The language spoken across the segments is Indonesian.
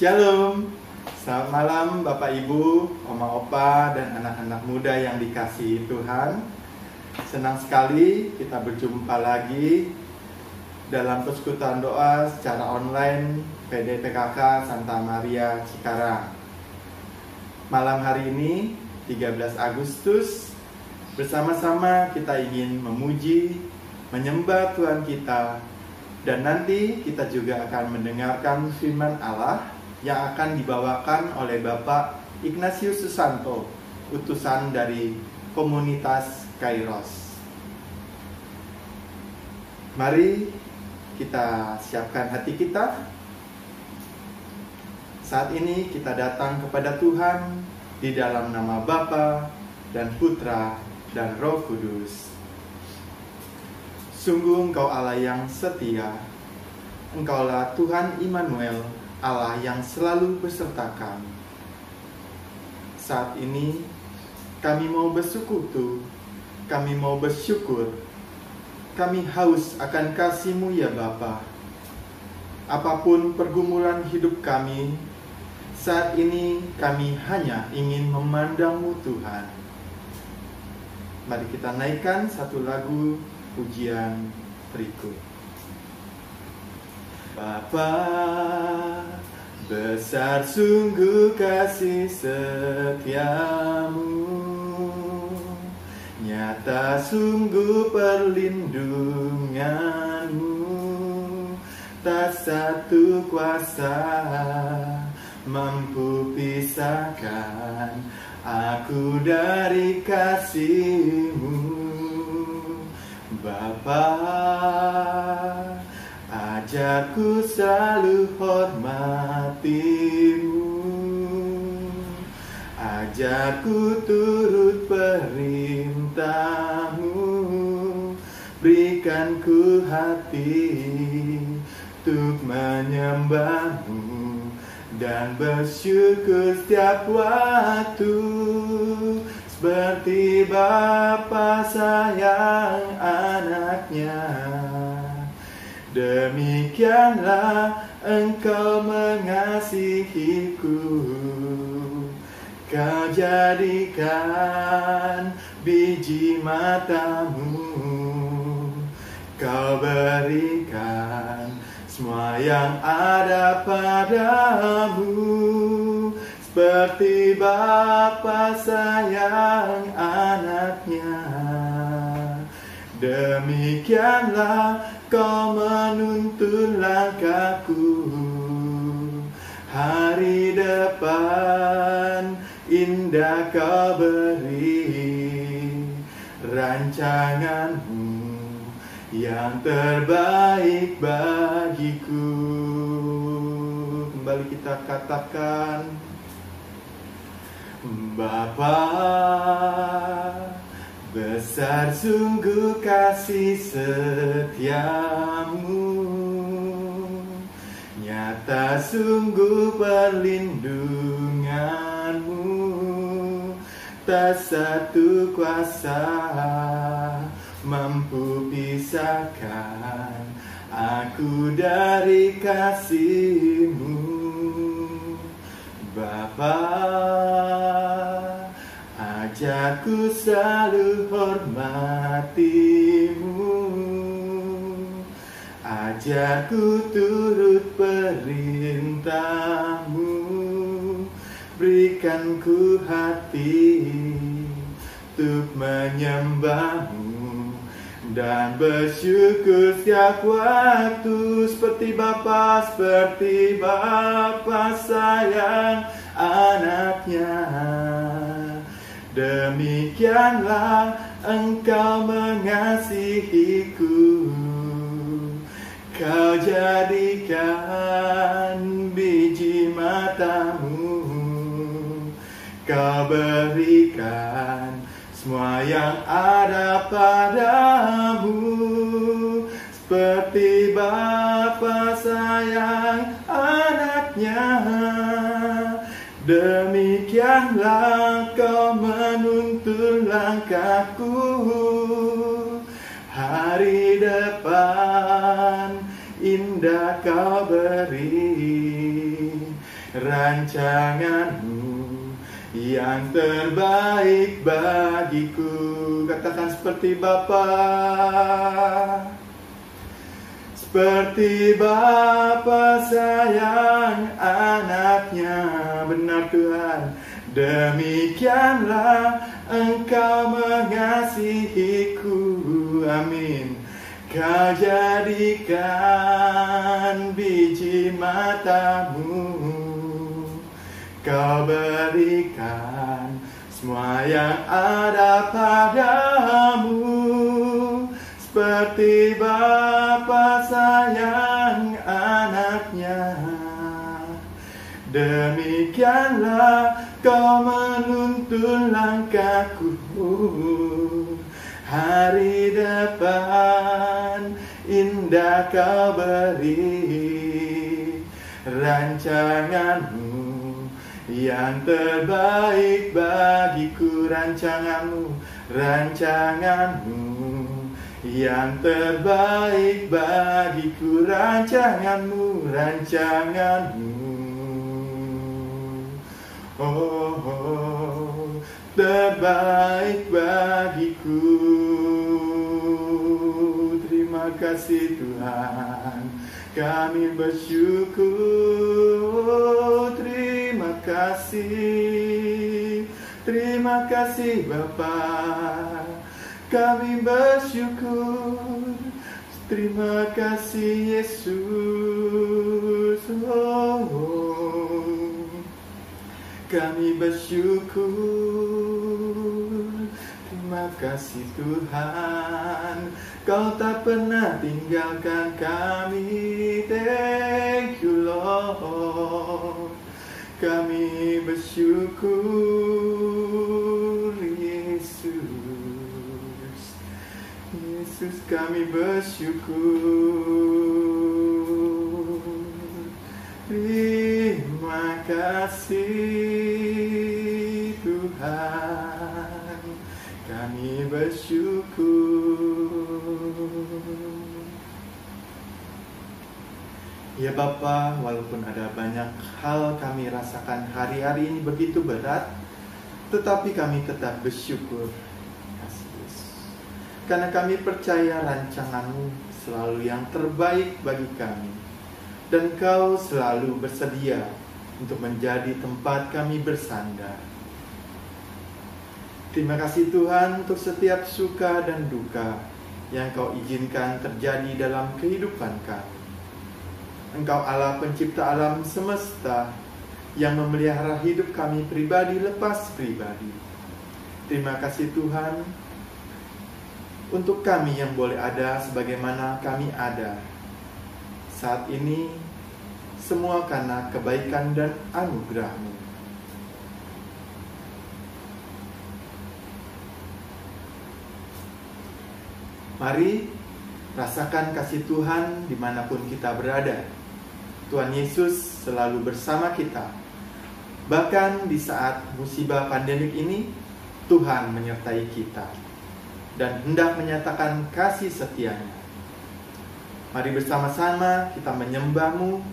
Shalom, selamat malam Bapak Ibu, Oma Opa, dan anak-anak muda yang dikasihi Tuhan. Senang sekali kita berjumpa lagi dalam persekutuan doa secara online PD PKK Santa Maria Cikarang. Malam hari ini, 13 Agustus, bersama-sama kita ingin memuji, menyembah Tuhan kita, dan nanti kita juga akan mendengarkan firman Allah yang akan dibawakan oleh Bapak Ignatius Susanto, utusan dari komunitas Kairos. Mari kita siapkan hati kita. Saat ini kita datang kepada Tuhan di dalam nama Bapa dan Putra dan Roh Kudus. Sungguh Engkau Allah yang setia, Engkaulah Tuhan Immanuel, Allah yang selalu beserta kami. Saat ini kami mau bersekutu, kami mau bersyukur, kami haus akan kasih-Mu ya Bapa. Apapun pergumulan hidup kami, saat ini kami hanya ingin memandang-Mu Tuhan. Mari kita naikkan satu lagu pujian berikut. Bapa, besar sungguh kasih setiamu, nyata sungguh perlindunganmu, tak satu kuasa mampu pisahkan aku dari kasih-Mu. Bapa, ajarku selalu hormati-Mu, ajarku turut perintah-Mu, berikan ku hati untuk menyembah-Mu dan bersyukur setiap waktu, seperti Bapa sayang anaknya. Demikianlah Engkau mengasihiku, Kau jadikan biji mata-Mu, Kau berikan semua yang ada padamu, seperti Bapa sayang anaknya. Demikianlah Kau menuntun langkahku, hari depan indah Kau beri, rancangan-Mu yang terbaik bagiku. Kembali kita katakan, Bapa, besar sungguh kasih setiamu, nyata sungguh perlindunganmu, tak satu kuasa mampu pisahkan aku dari kasih-Mu. Bapa, ajarku selalu hormati-Mu, ajarku turut perintah-Mu, berikan ku hati untuk menyembah-Mu dan bersyukur setiap waktu, seperti Bapa sayang anaknya. Demikianlah Engkau mengasihiku, Kau jadikan biji mata-Mu, Kau berikan semua yang ada padamu, seperti Bapa sayang anaknya. Demikianlah Kau menuntun langkahku, hari depan indah Kau beri, rancangan-Mu yang terbaik bagiku. Katakan seperti Bapa. Seperti Bapa sayang anaknya, benar Tuhan, demikianlah Engkau mengasihiku. Amin. Kau jadikan biji mata-Mu, Kau berikan semua yang ada padamu. Seperti Bapa sayang anaknya, demikianlah Kau menuntun langkahku. Hari depan indah Kau beri, rancangan-Mu yang terbaik bagiku. Rancangan-Mu, rancangan-Mu yang terbaik bagiku. Rancangan-Mu, rancangan-Mu, oh, terbaik bagiku. Terima kasih Tuhan, kami bersyukur. Terima kasih Bapa, kami bersyukur. Terima kasih Yesus, oh, kami bersyukur. Terima kasih Tuhan, Kau tak pernah tinggalkan kami. Thank you Lord, kami bersyukur. Yesus, kami bersyukur. Terima kasih Tuhan, kami bersyukur. Ya Bapa, walaupun ada banyak hal kami rasakan hari-hari ini begitu berat, tetapi kami tetap bersyukur. Karena kami percaya rancangan-Mu selalu yang terbaik bagi kami, dan Kau selalu bersedia untuk menjadi tempat kami bersandar. Terima kasih Tuhan untuk setiap suka dan duka yang Kau izinkan terjadi dalam kehidupan kami. Engkau Allah pencipta alam semesta yang memelihara hidup kami pribadi lepas pribadi. Terima kasih Tuhan untuk kami yang boleh ada sebagaimana kami ada saat ini, semua karena kebaikan dan anugerah-Mu. Mari rasakan kasih Tuhan dimanapun kita berada. Tuhan Yesus selalu bersama kita. Bahkan di saat musibah pandemik ini, Tuhan menyertai kita dan hendak menyatakan kasih setia-Nya. Mari bersama-sama kita menyembah-Mu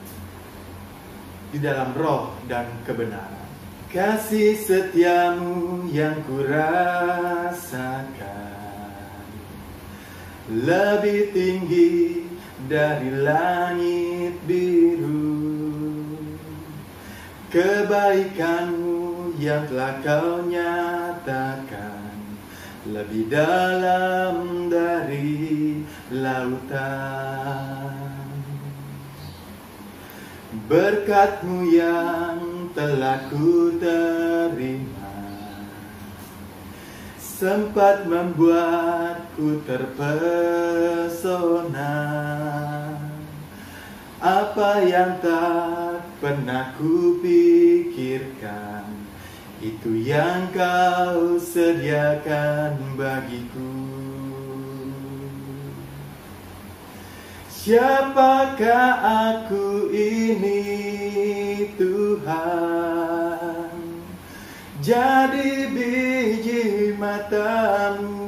di dalam roh dan kebenaran. Kasih setia-Mu yang kurasakan lebih tinggi dari langit biru. Kebaikan-Mu yang telah Kau nyatakan lebih dalam dari lautan. Berkat-Mu yang telah ku terima sempat membuatku terpesona. Apa yang tak pernah ku pikirkan, itu yang Kau sediakan bagiku. Siapakah aku ini Tuhan? Jadi biji mata-Mu.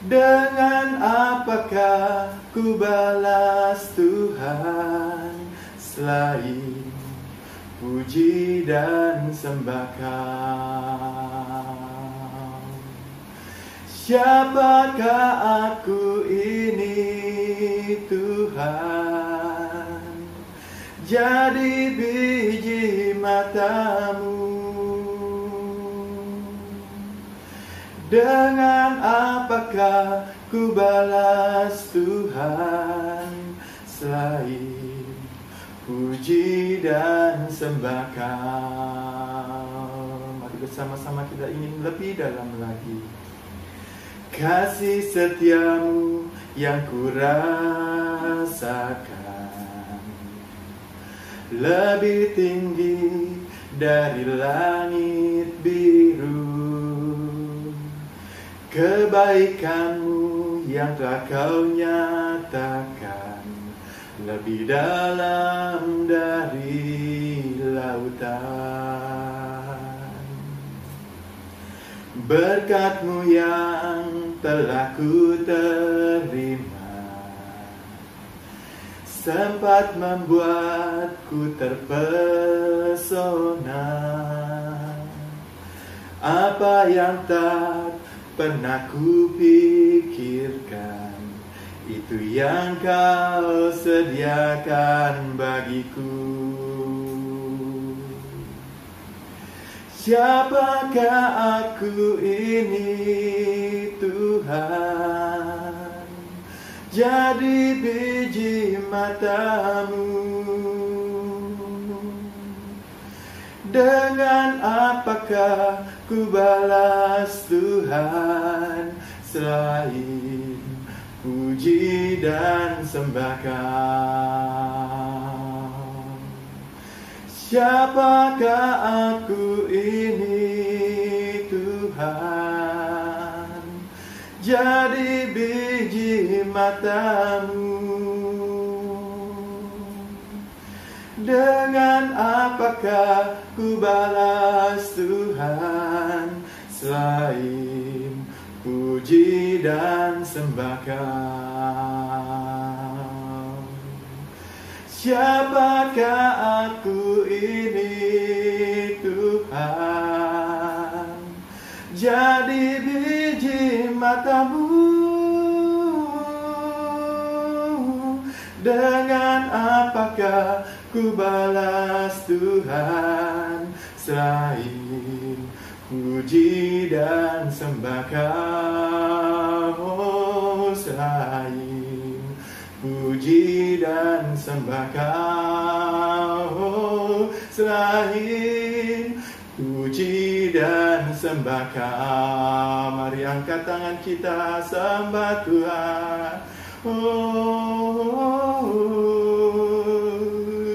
Dengan apakah ku balas Tuhan selain puji dan sembah Kau. Siapakah aku ini Tuhan, jadi biji mata-Mu. Dengan apakah ku balas Tuhan, selain puji dan sembah Kau. Mari bersama-sama kita ingin lebih dalam lagi. Kasih setia-Mu yang ku rasakan lebih tinggi dari langit biru. Kebaikan-Mu yang telah Kau nyatakan lebih dalam dari lautan. Berkat-Mu yang telah ku terima sempat membuatku terpesona. Apa yang tak pernah ku pikirkan, itu yang Kau sediakan bagiku. Siapakah aku ini Tuhan, jadi biji mata-Mu. Dengan apakah ku balas Tuhan, selain puji dan sembah Kau. Siapakah aku ini Tuhan, jadi biji mata-Mu. Dengan apakah ku balas Tuhan, selain puji dan sembah Kau. Siapakah aku ini Tuhan, jadi biji mata-Mu. Dengan apakah ku balas Tuhan, selain puji dan sembah Kau. Selain puji dan sembah Kau, selain puji dan sembah Kau. Mari angkat tangan kita sembah Tuhan.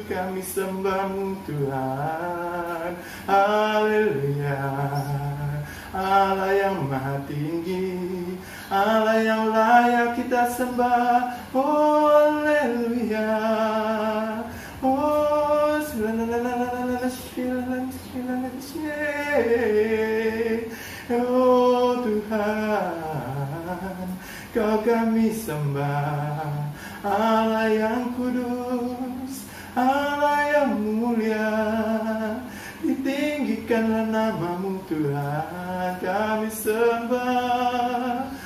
Kami sembah-Mu Tuhan. Haleluya. Allah yang maha tinggi, Allah yang layak kita sembah. Haleluya. Oh, Tuhan, Kau kami sembah. Allah yang kudus, Allah yang mulia, ditinggikanlah nama-Mu Tuhan, kami sembah.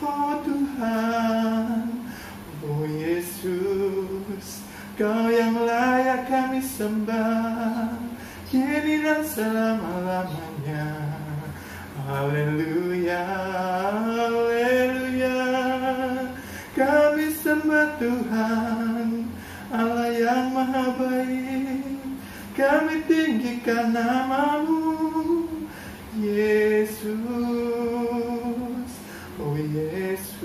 Oh Tuhan, oh Yesus, Kau yang layak kami sembah, kini dan selama-lamanya. Haleluya, haleluya. Kami sembah Tuhan, Allah yang maha baik. Kami tinggikan nama-Mu, Yesus, oh Yesus.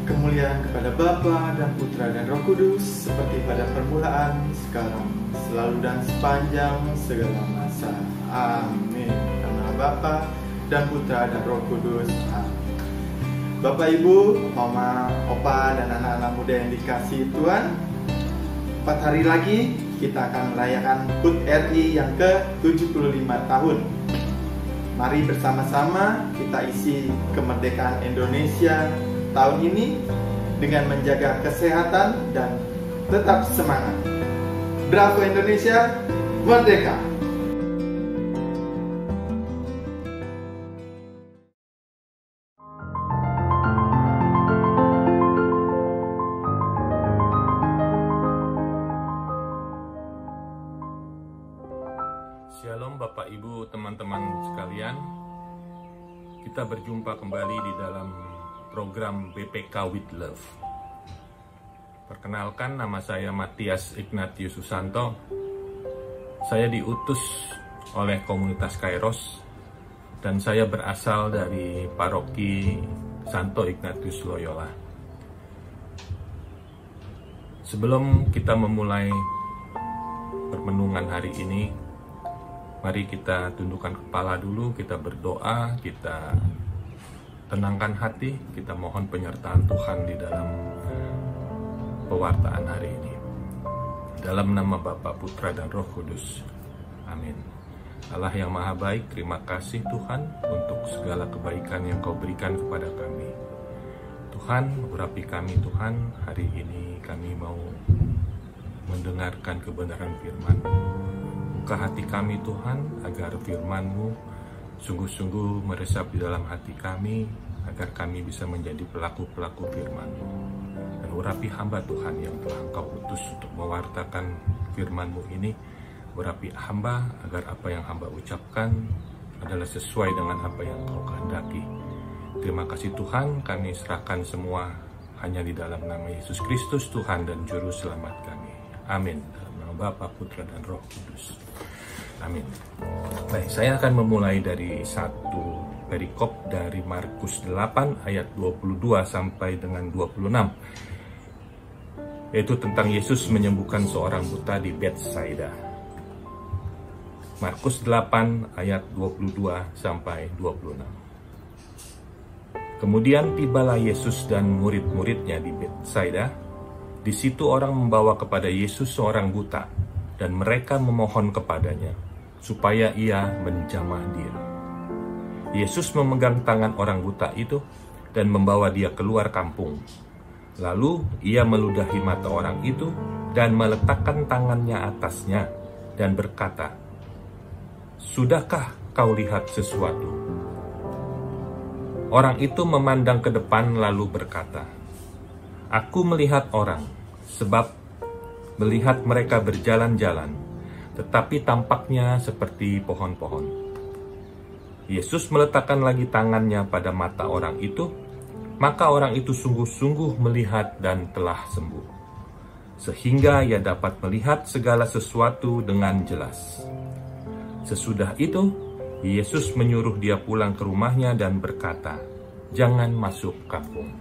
Kemuliaan kepada Bapa dan Putra dan Roh Kudus, seperti pada permulaan, sekarang, selalu dan sepanjang segala masa. Amin. Karena Bapa dan Putra dan Roh Kudus. Amin. Bapak Ibu, Mama, Opa, dan anak-anak muda yang dikasihi Tuhan, 4 hari lagi kita akan merayakan HUT RI yang ke-75 tahun. Mari bersama-sama kita isi kemerdekaan Indonesia tahun ini dengan menjaga kesehatan dan tetap semangat. Bravo Indonesia, merdeka! Shalom Bapak Ibu, teman-teman sekalian. Kita berjumpa kembali di dalam program BPK with Love. Perkenalkan, nama saya Matias Ignatius Susanto. Saya diutus oleh komunitas Kairos dan saya berasal dari paroki Santo Ignatius Loyola. Sebelum kita memulai permenungan hari ini, mari kita tundukkan kepala dulu, kita berdoa, kita tenangkan hati, kita mohon penyertaan Tuhan di dalam pewartaan hari ini. Dalam nama Bapa, Putra, dan Roh Kudus. Amin. Allah yang Maha Baik, terima kasih Tuhan untuk segala kebaikan yang Kau berikan kepada kami. Tuhan, urapi kami Tuhan, hari ini kami mau mendengarkan kebenaran firman. Buka hati kami Tuhan, agar firman-Mu sungguh-sungguh meresap di dalam hati kami, agar kami bisa menjadi pelaku-pelaku firman-Mu. Dan urapi hamba Tuhan yang telah Engkau utus untuk mewartakan firman-Mu ini. Urapi hamba agar apa yang hamba ucapkan adalah sesuai dengan apa yang Engkau kehendaki. Terima kasih Tuhan, kami serahkan semua hanya di dalam nama Yesus Kristus, Tuhan dan Juru Selamat kami. Amin. Dalam nama Bapa, Putra, dan Roh Kudus. Amin. Baik, saya akan memulai dari satu perikop dari Markus 8 ayat 22 sampai dengan 26. Yaitu tentang Yesus menyembuhkan seorang buta di Betsaida. Markus 8 ayat 22 sampai 26. Kemudian tibalah Yesus dan murid-muridnya di Betsaida. Di situ orang membawa kepada Yesus seorang buta, dan mereka memohon kepadanya supaya ia menjamah diri. Yesus memegang tangan orang buta itu dan membawa dia keluar kampung. Lalu ia meludahi mata orang itu dan meletakkan tangannya atasnya dan berkata, "Sudahkah kau lihat sesuatu?" Orang itu memandang ke depan lalu berkata, "Aku melihat orang, sebab melihat mereka berjalan-jalan, tetapi tampaknya seperti pohon-pohon." Yesus meletakkan lagi tangannya pada mata orang itu, maka orang itu sungguh-sungguh melihat dan telah sembuh, sehingga ia dapat melihat segala sesuatu dengan jelas. Sesudah itu, Yesus menyuruh dia pulang ke rumahnya dan berkata, "Jangan masuk kampung."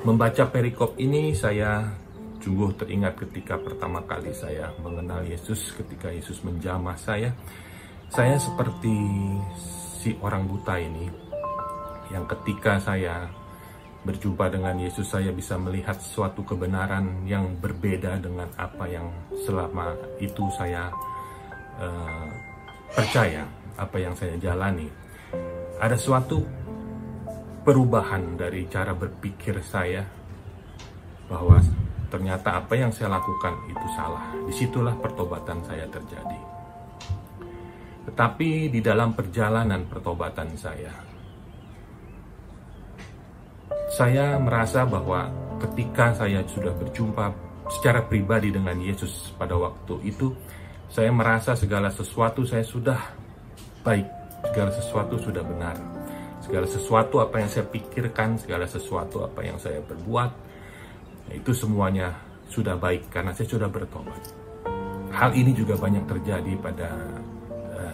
Membaca perikop ini, saya sungguh teringat ketika pertama kali saya mengenal Yesus, ketika Yesus menjamah saya. Saya seperti si orang buta ini, yang ketika saya berjumpa dengan Yesus, saya bisa melihat suatu kebenaran yang berbeda dengan apa yang selama itu saya percaya, apa yang saya jalani. Ada suatu perubahan dari cara berpikir saya, bahwa ternyata apa yang saya lakukan itu salah. Disitulah pertobatan saya terjadi. Tetapi di dalam perjalanan pertobatan saya merasa bahwa ketika saya sudah berjumpa secara pribadi dengan Yesus pada waktu itu, saya merasa segala sesuatu saya sudah baik, segala sesuatu sudah benar, segala sesuatu apa yang saya pikirkan, segala sesuatu apa yang saya perbuat, itu semuanya sudah baik karena saya sudah bertobat. Hal ini juga banyak terjadi pada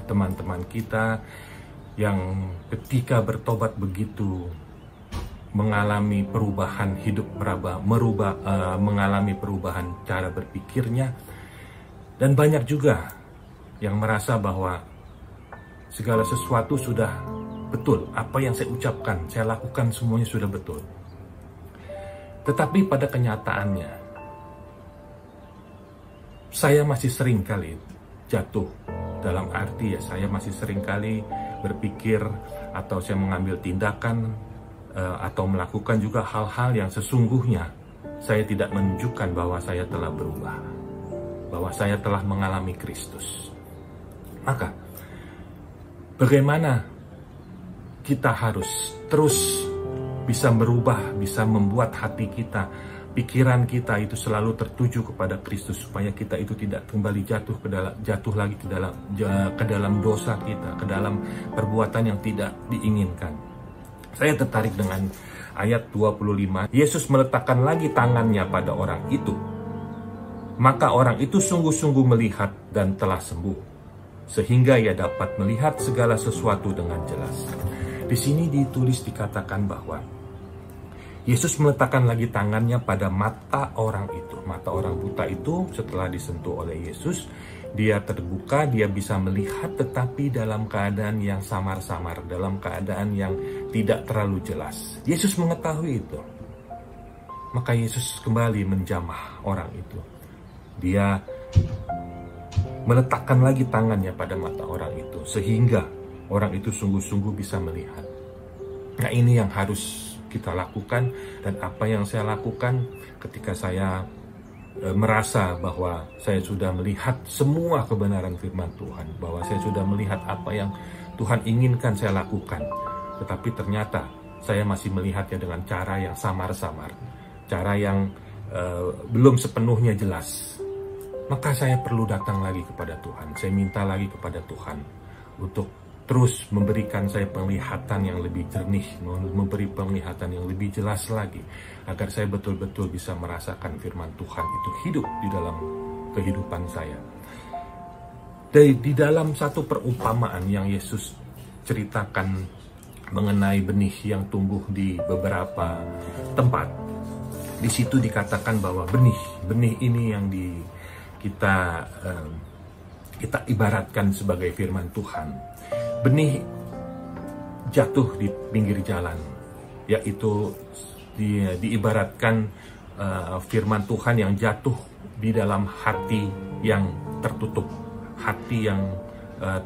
teman-teman kita yang ketika bertobat begitu mengalami perubahan hidup, mengalami perubahan cara berpikirnya, dan banyak juga yang merasa bahwa segala sesuatu sudah betul. Apa yang saya ucapkan, saya lakukan semuanya sudah betul. Tetapi pada kenyataannya, saya masih sering kali jatuh. Dalam arti ya, saya masih sering kali berpikir atau saya mengambil tindakan atau melakukan juga hal-hal yang sesungguhnya saya tidak menunjukkan bahwa saya telah berubah, bahwa saya telah mengalami Kristus. Maka bagaimana kita harus terus bisa berubah, bisa membuat hati kita, pikiran kita itu selalu tertuju kepada Kristus, supaya kita itu tidak kembali jatuh lagi ke dalam dosa kita, ke dalam perbuatan yang tidak diinginkan. Saya tertarik dengan ayat 25. Yesus meletakkan lagi tangannya pada orang itu, maka orang itu sungguh-sungguh melihat dan telah sembuh, sehingga ia dapat melihat segala sesuatu dengan jelas. Di sini dikatakan bahwa Yesus meletakkan lagi tangannya pada mata orang itu. Mata orang buta itu setelah disentuh oleh Yesus, dia terbuka, dia bisa melihat, tetapi dalam keadaan yang samar-samar, dalam keadaan yang tidak terlalu jelas. Yesus mengetahui itu. Maka Yesus kembali menjamah orang itu. Dia meletakkan lagi tangannya pada mata orang itu, sehingga orang itu sungguh-sungguh bisa melihat. Nah, ini yang harus kita lakukan, dan apa yang saya lakukan ketika saya merasa bahwa saya sudah melihat semua kebenaran firman Tuhan, bahwa saya sudah melihat apa yang Tuhan inginkan saya lakukan, tetapi ternyata saya masih melihatnya dengan cara yang samar-samar, cara yang belum sepenuhnya jelas. Maka saya perlu datang lagi kepada Tuhan, saya minta lagi kepada Tuhan untuk terus memberikan saya penglihatan yang lebih jernih, memberi penglihatan yang lebih jelas lagi, agar saya betul-betul bisa merasakan firman Tuhan itu hidup di dalam kehidupan saya. Di dalam satu perumpamaan yang Yesus ceritakan mengenai benih yang tumbuh di beberapa tempat, di situ dikatakan bahwa benih ini yang kita ibaratkan sebagai firman Tuhan. Benih jatuh di pinggir jalan, yaitu diibaratkan firman Tuhan yang jatuh di dalam hati yang tertutup, hati yang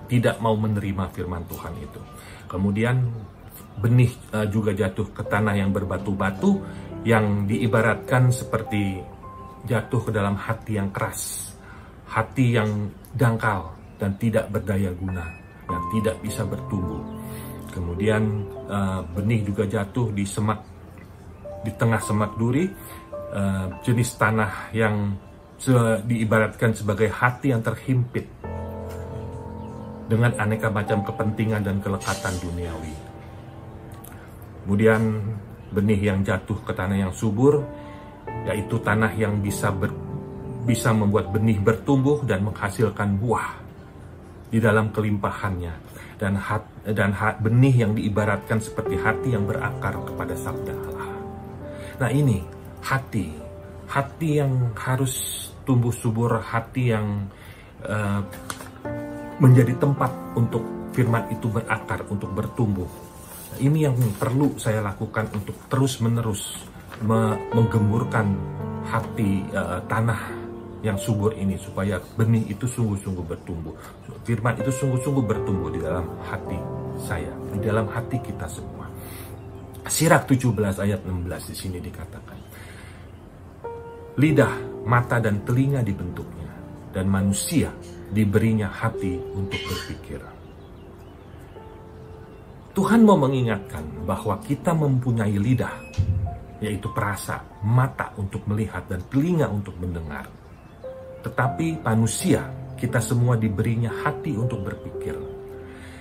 tidak mau menerima firman Tuhan itu. Kemudian benih juga jatuh ke tanah yang berbatu-batu, yang diibaratkan seperti jatuh ke dalam hati yang keras, hati yang dangkal dan tidak berdaya guna, yang tidak bisa bertumbuh. Kemudian benih juga jatuh di tengah semak duri, jenis tanah yang diibaratkan sebagai hati yang terhimpit dengan aneka macam kepentingan dan kelekatan duniawi. Kemudian benih yang jatuh ke tanah yang subur, yaitu tanah yang bisa membuat benih bertumbuh dan menghasilkan buah di dalam kelimpahannya, dan benih yang diibaratkan seperti hati yang berakar kepada sabda Allah. Nah, ini hati yang harus tumbuh subur, hati yang menjadi tempat untuk firman itu berakar, untuk bertumbuh. Nah, ini yang perlu saya lakukan untuk terus-menerus menggemburkan hati tanah yang subur ini, supaya benih itu sungguh-sungguh bertumbuh. Firman itu sungguh-sungguh bertumbuh di dalam hati saya, di dalam hati kita semua. Sirak 17 ayat 16 di sini dikatakan, lidah, mata, dan telinga dibentuknya, dan manusia diberinya hati untuk berpikir. Tuhan mau mengingatkan bahwa kita mempunyai lidah, yaitu perasa, mata untuk melihat, dan telinga untuk mendengar. Tetapi manusia, kita semua diberinya hati untuk berpikir.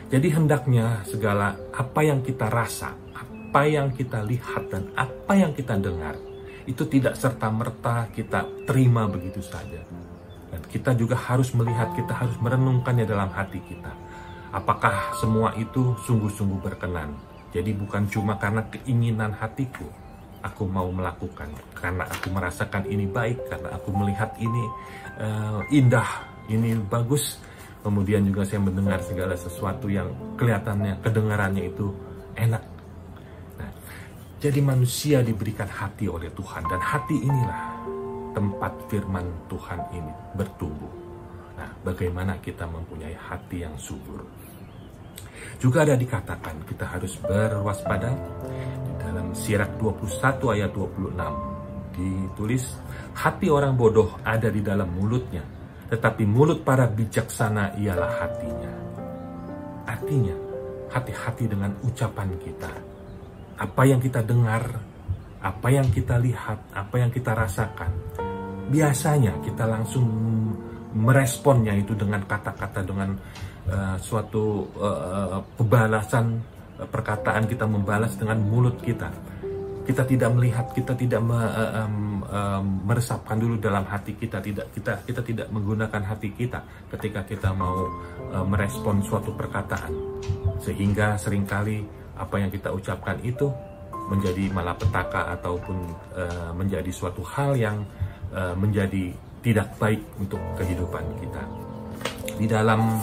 Jadi hendaknya segala apa yang kita rasa, apa yang kita lihat, dan apa yang kita dengar, itu tidak serta-merta kita terima begitu saja. Dan kita juga harus melihat, kita harus merenungkannya dalam hati kita. Apakah semua itu sungguh-sungguh berkenan? Jadi bukan cuma karena keinginan hatiku, aku mau melakukan, karena aku merasakan ini baik, karena aku melihat ini indah, ini bagus, Kemudian juga saya mendengar segala sesuatu yang kelihatannya, kedengarannya itu enak. Nah, jadi manusia diberikan hati oleh Tuhan, dan hati inilah tempat firman Tuhan ini bertumbuh. Nah, bagaimana kita mempunyai hati yang subur? Juga ada dikatakan kita harus berwaspada. Di dalam Sirach 21 ayat 26 ditulis, hati orang bodoh ada di dalam mulutnya, tetapi mulut para bijaksana ialah hatinya. Artinya, hati-hati dengan ucapan kita. Apa yang kita dengar, apa yang kita lihat, apa yang kita rasakan, biasanya kita langsung meresponnya itu dengan kata-kata, dengan suatu pembalasan perkataan. Kita membalas dengan mulut kita. Kita tidak melihat, kita tidak meresapkan dulu dalam hati kita. Kita tidak menggunakan hati kita ketika kita mau merespon suatu perkataan, sehingga seringkali apa yang kita ucapkan itu menjadi malapetaka ataupun menjadi suatu hal yang menjadi tidak baik untuk kehidupan kita. Di dalam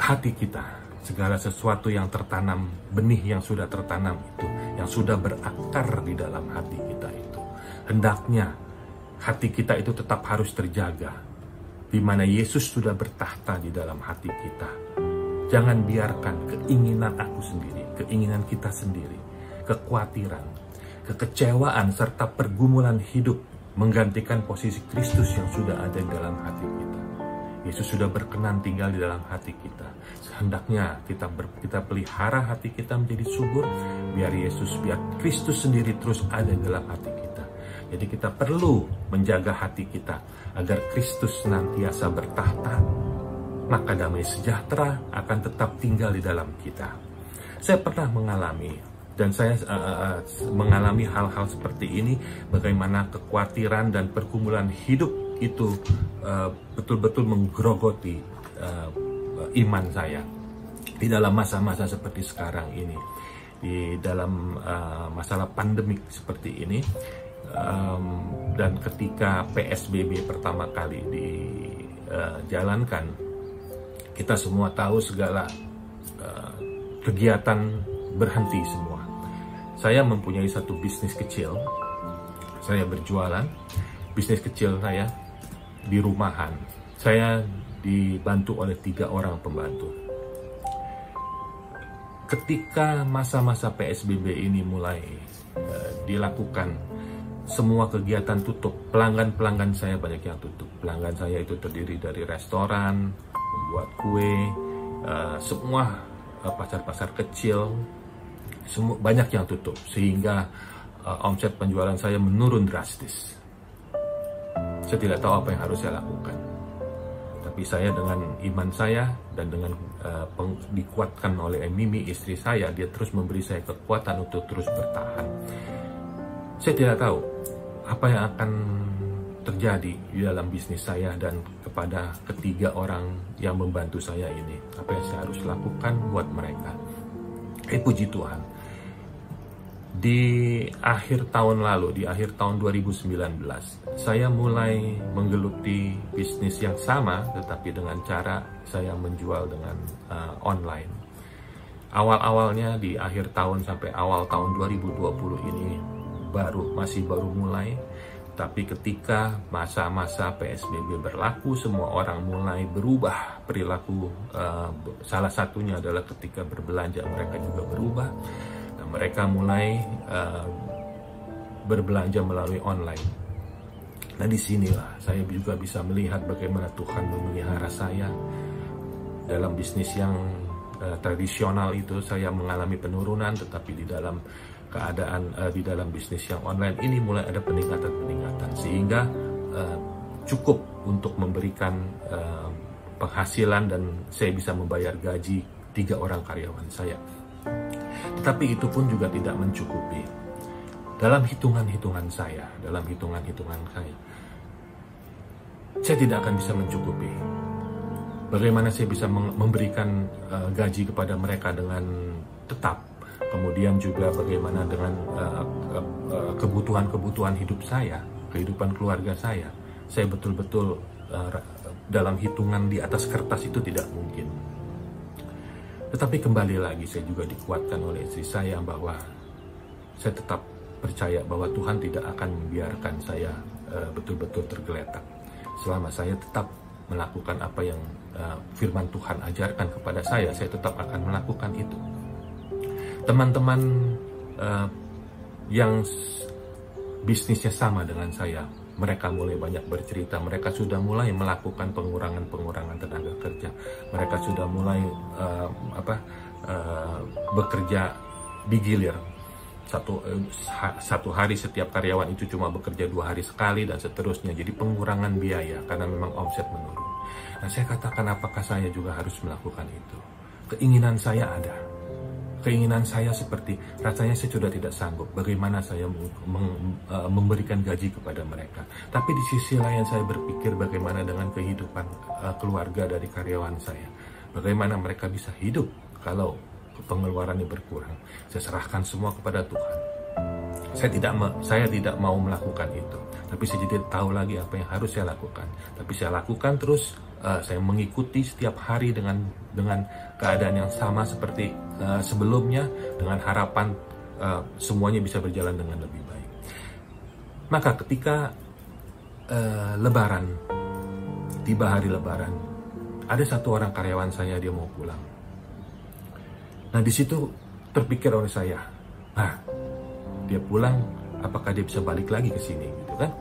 hati kita, segala sesuatu yang tertanam, benih yang sudah tertanam itu, yang sudah berakar di dalam hati kita itu, hendaknya hati kita itu tetap harus terjaga, di mana Yesus sudah bertahta di dalam hati kita. Jangan biarkan keinginan aku sendiri, keinginan kita sendiri, kekhawatiran, kekecewaan, serta pergumulan hidup menggantikan posisi Kristus yang sudah ada di dalam hati kita. Yesus sudah berkenan tinggal di dalam hati kita. Hendaknya kita pelihara hati kita menjadi subur, biar Kristus sendiri terus ada di dalam hati kita. Jadi kita perlu menjaga hati kita agar Kristus senantiasa bertahta, maka damai sejahtera akan tetap tinggal di dalam kita. Saya pernah mengalami, dan saya mengalami hal-hal seperti ini, bagaimana kekhawatiran dan pergumulan hidup itu betul-betul menggerogoti iman saya di dalam masa-masa seperti sekarang ini, di dalam masalah pandemik seperti ini, dan ketika PSBB pertama kali dijalankan, kita semua tahu segala kegiatan berhenti semua. Saya mempunyai satu bisnis kecil, saya berjualan, bisnis kecil saya di rumahan. Saya dibantu oleh 3 orang pembantu. Ketika masa-masa PSBB ini mulai dilakukan, semua kegiatan tutup. Pelanggan-pelanggan saya banyak yang tutup. Pelanggan saya itu terdiri dari restoran, membuat kue, semua pasar-pasar kecil, semua banyak yang tutup, sehingga omset penjualan saya menurun drastis. Saya tidak tahu apa yang harus saya lakukan. Tapi saya dengan iman saya dan dengan dikuatkan oleh Mimi, istri saya, dia terus memberi saya kekuatan untuk terus bertahan. Saya tidak tahu apa yang akan terjadi di dalam bisnis saya dan kepada ketiga orang yang membantu saya ini. Apa yang saya harus lakukan buat mereka. Puji Tuhan. Di akhir tahun lalu, di akhir tahun 2019, saya mulai menggeluti bisnis yang sama, tetapi dengan cara saya menjual dengan online. Awal-awalnya di akhir tahun sampai awal tahun 2020 ini masih baru mulai, tapi ketika masa-masa PSBB berlaku, semua orang mulai berubah perilaku. Salah satunya adalah ketika berbelanja mereka juga berubah. Mereka mulai berbelanja melalui online. Nah, disinilah saya juga bisa melihat bagaimana Tuhan memelihara saya dalam bisnis yang tradisional itu. Saya mengalami penurunan, tetapi di dalam keadaan di dalam bisnis yang online ini mulai ada peningkatan, sehingga cukup untuk memberikan penghasilan dan saya bisa membayar gaji 3 orang karyawan saya. Tetapi itu pun juga tidak mencukupi. Dalam hitungan-hitungan saya, saya tidak akan bisa mencukupi. Bagaimana saya bisa memberikan gaji kepada mereka dengan tetap, kemudian juga bagaimana dengan kebutuhan-kebutuhan hidup saya, kehidupan keluarga saya betul-betul dalam hitungan di atas kertas itu tidak mungkin. Tetapi kembali lagi saya juga dikuatkan oleh istri saya bahwa saya tetap percaya bahwa Tuhan tidak akan membiarkan saya betul-betul tergeletak selama saya tetap melakukan apa yang firman Tuhan ajarkan kepada saya tetap akan melakukan itu. Teman-teman yang bisnisnya sama dengan saya, mereka mulai banyak bercerita, mereka sudah mulai melakukan pengurangan tenaga kerja, mereka sudah mulai bekerja digilir. Satu hari setiap karyawan itu cuma bekerja 2 hari sekali dan seterusnya. Jadi pengurangan biaya karena memang omset menurun. Nah, saya katakan apakah saya juga harus melakukan itu? Keinginan saya ada. Keinginan saya seperti rasanya saya sudah tidak sanggup. Bagaimana saya memberikan gaji kepada mereka? Tapi di sisi lain saya berpikir bagaimana dengan kehidupan keluarga dari karyawan saya? Bagaimana mereka bisa hidup kalau pengeluarannya berkurang? Saya serahkan semua kepada Tuhan. Saya tidak mau melakukan itu, tapi saya tidak tahu lagi apa yang harus saya lakukan. Tapi saya lakukan terus. Saya mengikuti setiap hari dengan keadaan yang sama seperti sebelumnya, dengan harapan semuanya bisa berjalan dengan lebih baik. Maka ketika Lebaran, tiba hari Lebaran, ada satu orang karyawan saya, dia mau pulang. Nah, di situ terpikir oleh saya, dia pulang, apakah dia bisa balik lagi ke sini, gitu kan?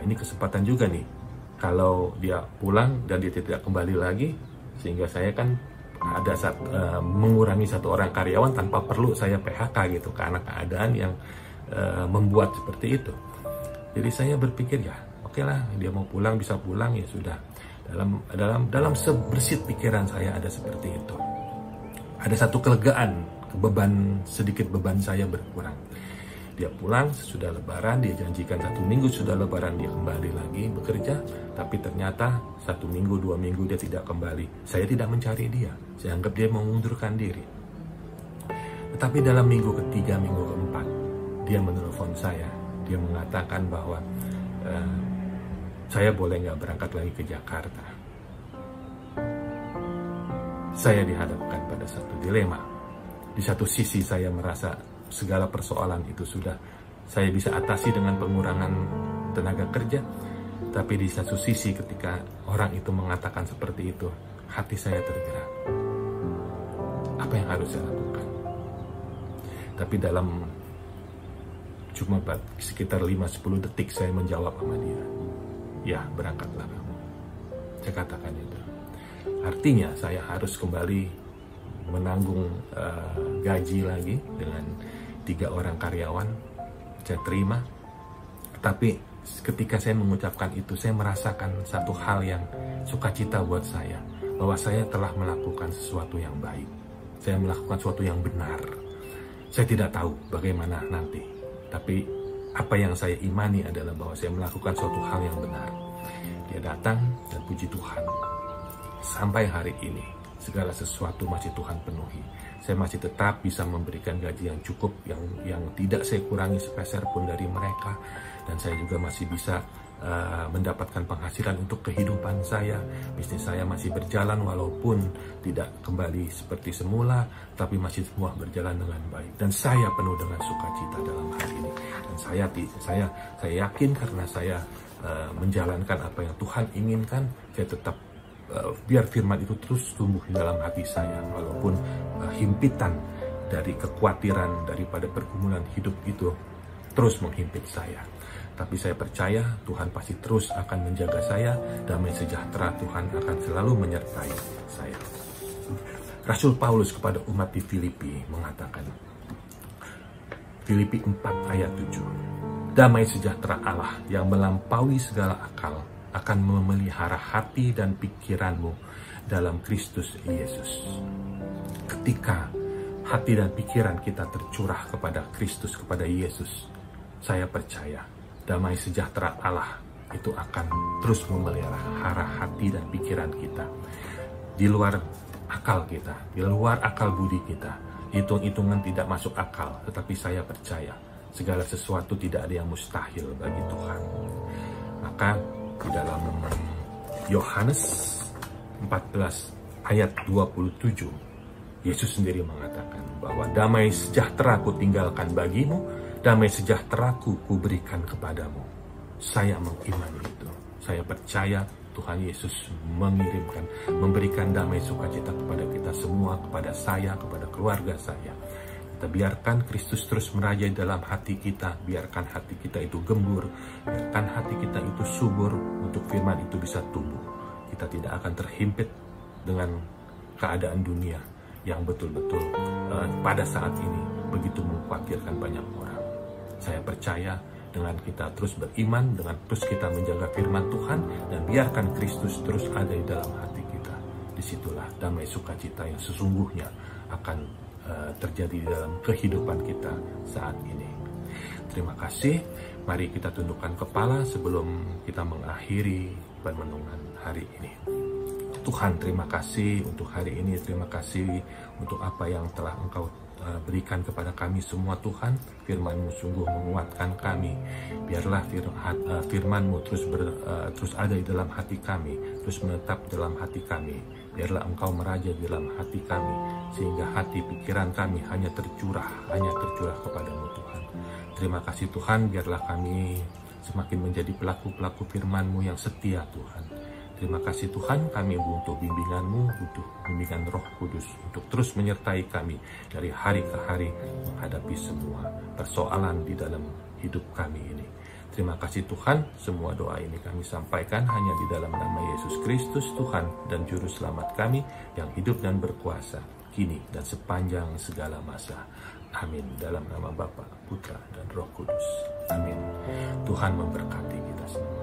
Ini kesempatan juga nih. Kalau dia pulang dan dia tidak kembali lagi, sehingga saya kan ada mengurangi satu orang karyawan tanpa perlu saya PHK gitu, karena keadaan yang membuat seperti itu. Jadi saya berpikir oke lah, dia mau pulang, bisa pulang, ya sudah. Dalam sebersit pikiran saya ada seperti itu. Ada satu kelegaan, sedikit beban saya berkurang. Dia pulang sesudah Lebaran, dia janjikan 1 minggu sudah Lebaran dia kembali lagi bekerja, tapi ternyata 1 minggu, 2 minggu dia tidak kembali. Saya tidak mencari dia, saya anggap dia mau mengundurkan diri. Tetapi dalam minggu ketiga, minggu keempat, dia menelpon saya. Dia mengatakan bahwa saya boleh nggak berangkat lagi ke Jakarta. Saya dihadapkan pada satu dilema. Di satu sisi saya merasa segala persoalan itu sudah saya bisa atasi dengan pengurangan tenaga kerja, tapi di satu sisi ketika orang itu mengatakan seperti itu, hati saya tergerak. Apa yang harus saya lakukan? Tapi dalam cuma sekitar 5-10 detik saya menjawab sama dia, ya berangkatlah kamu. Saya katakan itu. Artinya saya harus kembali menanggung gaji lagi dengan 3 orang karyawan. Saya terima. Tapi ketika saya mengucapkan itu, saya merasakan satu hal yang sukacita buat saya, bahwa saya telah melakukan sesuatu yang baik. Saya melakukan sesuatu yang benar. Saya tidak tahu bagaimana nanti, tapi apa yang saya imani adalah bahwa saya melakukan suatu hal yang benar. Dia datang dan puji Tuhan, sampai hari ini segala sesuatu masih Tuhan penuhi. Saya masih tetap bisa memberikan gaji yang cukup, yang tidak saya kurangi sepeser pun dari mereka. Dan saya juga masih bisa mendapatkan penghasilan untuk kehidupan saya. Bisnis saya masih berjalan walaupun tidak kembali seperti semula, tapi masih semua berjalan dengan baik. Dan saya penuh dengan sukacita dalam hal ini. Dan saya yakin karena saya menjalankan apa yang Tuhan inginkan, saya tetap biar firman itu terus tumbuh di dalam hati saya, walaupun himpitan dari kekhawatiran daripada pergumulan hidup itu terus menghimpit saya. Tapi saya percaya Tuhan pasti terus akan menjaga saya. Damai sejahtera Tuhan akan selalu menyertai saya. Rasul Paulus kepada umat di Filipi mengatakan, Filipi 4 ayat 7, damai sejahtera Allah yang melampaui segala akal akan memelihara hati dan pikiranmu dalam Kristus Yesus. Ketika hati dan pikiran kita tercurah kepada Kristus, kepada Yesus, saya percaya damai sejahtera Allah itu akan terus memelihara hati dan pikiran kita. Di luar akal kita, di luar akal budi kita, hitung-hitungan tidak masuk akal, tetapi saya percaya segala sesuatu tidak ada yang mustahil bagi Tuhan. Maka di dalam Yohanes 14 ayat 27, Yesus sendiri mengatakan bahwa damai sejahtera ku tinggalkan bagimu, damai sejahtera ku berikan kepadamu. Saya mengimani itu. Saya percaya Tuhan Yesus memberikan damai sukacita kepada kita semua, kepada saya, kepada keluarga saya. Kita biarkan Kristus terus merajai dalam hati kita, biarkan hati kita itu gembur, biarkan hati kita itu subur untuk firman itu bisa tumbuh. Kita tidak akan terhimpit dengan keadaan dunia yang betul-betul pada saat ini begitu mengkhawatirkan banyak orang. Saya percaya dengan kita terus beriman, dengan terus kita menjaga firman Tuhan, dan biarkan Kristus terus ada di dalam hati kita. Disitulah damai sukacita yang sesungguhnya akan terjadi di dalam kehidupan kita saat ini. Terima kasih. Mari kita tundukkan kepala sebelum kita mengakhiri permenungan hari ini. Tuhan, terima kasih untuk hari ini. Terima kasih untuk apa yang telah Engkau berikan kepada kami semua, Tuhan. Firman-Mu sungguh menguatkan kami. Biarlah firman-Mu terus ada di dalam hati kami, terus menetap dalam hati kami. Biarlah Engkau meraja di dalam hati kami, sehingga hati pikiran kami hanya tercurah kepadamu, Tuhan. Terima kasih Tuhan, biarlah kami semakin menjadi pelaku-pelaku firman-Mu yang setia, Tuhan. Terima kasih Tuhan, kami butuh bimbingan-Mu, butuh bimbingan Roh Kudus untuk terus menyertai kami dari hari ke hari menghadapi semua persoalan di dalam hidup kami ini. Terima kasih Tuhan, semua doa ini kami sampaikan hanya di dalam nama Yesus Kristus, Tuhan dan Juru Selamat kami yang hidup dan berkuasa, kini dan sepanjang segala masa. Amin. Dalam nama Bapa, Putra, dan Roh Kudus. Amin. Tuhan memberkati kita semua.